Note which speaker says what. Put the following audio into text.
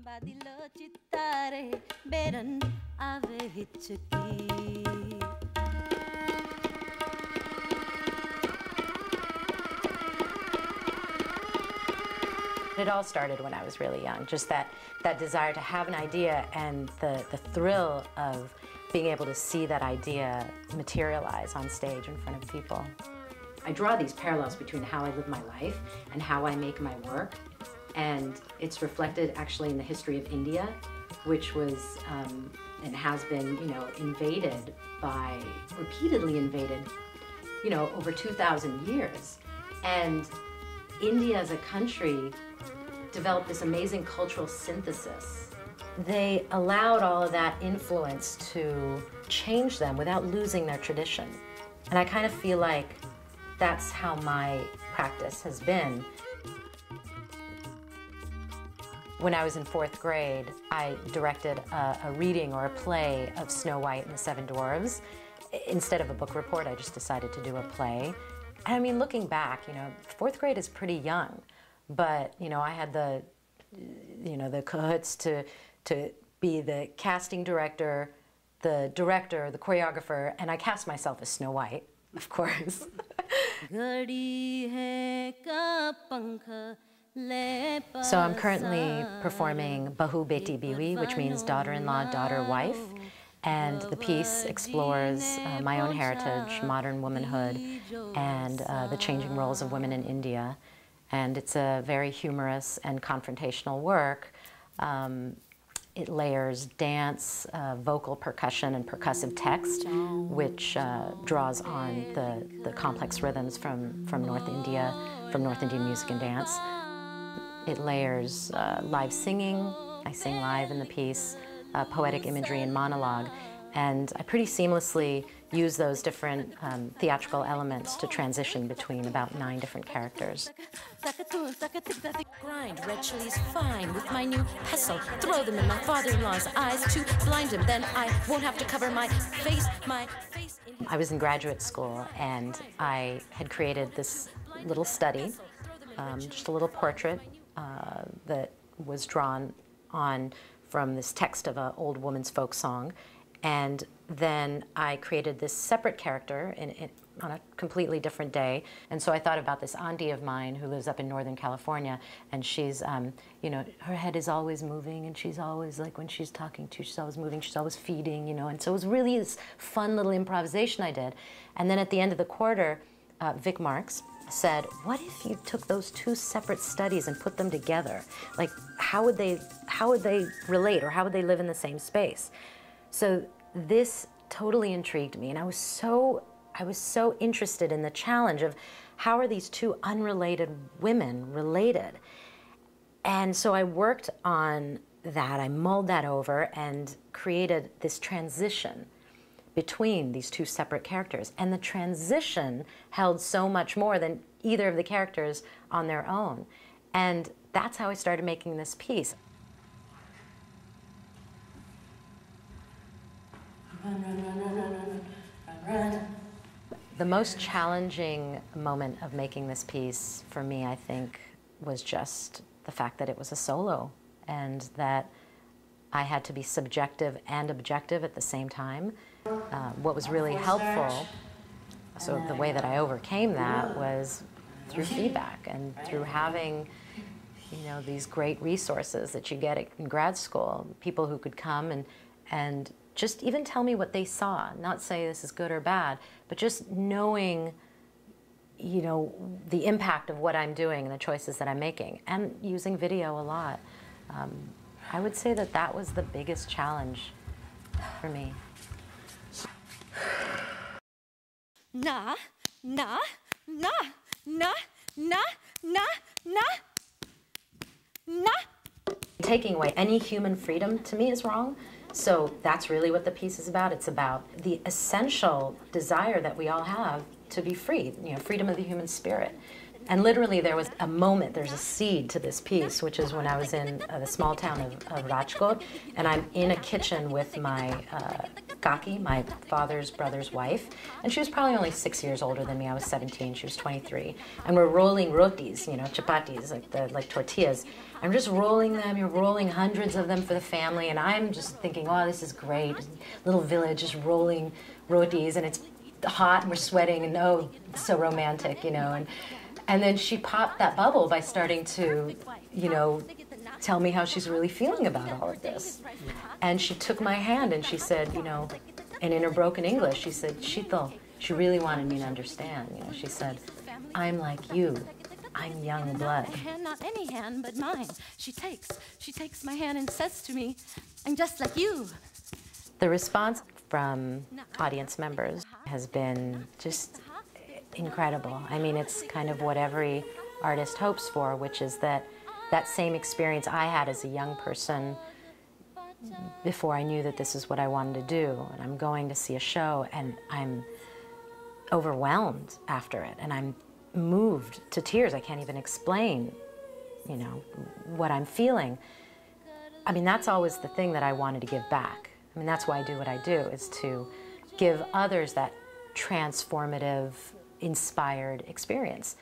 Speaker 1: Badilo chittare beran ave hichki. It all started when I was really young, just that desire to have an idea and the thrill of being able to see that idea materialize on stage in front of people. I draw these parallels between how I live my life and how I make my work, and it's reflected actually in the history of India, which was and has been, invaded repeatedly invaded, over 2,000 years. And India as a country developed this amazing cultural synthesis. They allowed all of that influence to change them without losing their tradition. And I kind of feel like that's how my practice has been. When I was in 4th grade, I directed a reading or a play of Snow White and the Seven Dwarfs. Instead of a book report, I just decided to do a play. And I mean, looking back, 4th grade is pretty young. But, I had the cahoots to be the casting director, the choreographer, and I cast myself as Snow White, of course. So I'm currently performing Bahu-Beti-Biwi, which means daughter-in-law, daughter-wife. And the piece explores my own heritage, modern womanhood, and the changing roles of women in India. And it's a very humorous and confrontational work. It layers dance, vocal percussion, and percussive text, which draws on the complex rhythms from North India, from North Indian music and dance. It layers live singing. I sing live in the piece, poetic imagery and monologue. And I pretty seamlessly use those different theatrical elements to transition between about 9 different characters.
Speaker 2: Grind red chilies fine with my new pestle. Throw them in my father-in-law's eyes to blind him. Then I won't have to cover my face
Speaker 1: I was in graduate school and I had created this little study, just a little portrait that was drawn on from this text of an old woman's folk song. And then I created this separate character on a completely different day. And so I thought about this auntie of mine who lives up in Northern California, and she's, her head is always moving, and she's always, like, when she's talking to you, she's always moving, she's always feeding, And so it was really this fun little improvisation I did. And then at the end of the quarter, Vic Marks said, what if you took those 2 separate studies and put them together? Like, how would they relate, or how would they live in the same space? So this totally intrigued me, and I was so interested in the challenge of how are these 2 unrelated women related? And so I worked on that, I mulled that over and created this transition between these 2 separate characters. And the transition held so much more than either of the characters on their own. And that's how I started making this piece. The most challenging moment of making this piece for me, I think, was just the fact that it was a solo and that I had to be subjective and objective at the same time. What was really helpful, so the way that I overcame that was through feedback and through having, these great resources that you get in grad school, people who could come and just even tell me what they saw, not say this is good or bad, but just knowing, the impact of what I'm doing and the choices that I'm making, and using video a lot. I would say that was the biggest challenge for me.
Speaker 2: Na, na, na, na, na, na, na, na.
Speaker 1: Taking away any human freedom to me is wrong. So that's really what the piece is about. It's about the essential desire that we all have to be free, freedom of the human spirit. And literally there was a moment, there's a seed to this piece, which is when I was in the small town of Rajkot, and I'm in a kitchen with my Kaki, my father's brother's wife, and she was probably only 6 years older than me. I was 17, she was 23. And we're rolling rotis, you know, chapatis, like tortillas. I'm just rolling them, you're rolling hundreds of them for the family, and I'm just thinking, oh, this is great. Little village just rolling rotis, and it's hot, and we're sweating, and oh, it's so romantic, you know. And then she popped that bubble by starting to, you know, tell me how she's really feeling about all of this. And she took my hand and she said, you know, and in her broken English, she said, Sheetal, she really wanted me to understand. You know, she said, I'm like you. I'm young blood.
Speaker 2: Not any hand, but mine. She takes my hand and says to me, I'm just like you.
Speaker 1: The response from audience members has been just incredible. I mean, it's kind of what every artist hopes for, which is that same experience I had as a young person before I knew that this is what I wanted to do. And I'm going to see a show and I'm overwhelmed after it, and I'm moved to tears. I can't even explain, you know, what I'm feeling. I mean, that's always the thing that I wanted to give back. I mean, that's why I do what I do, is to give others that transformative, inspired experience.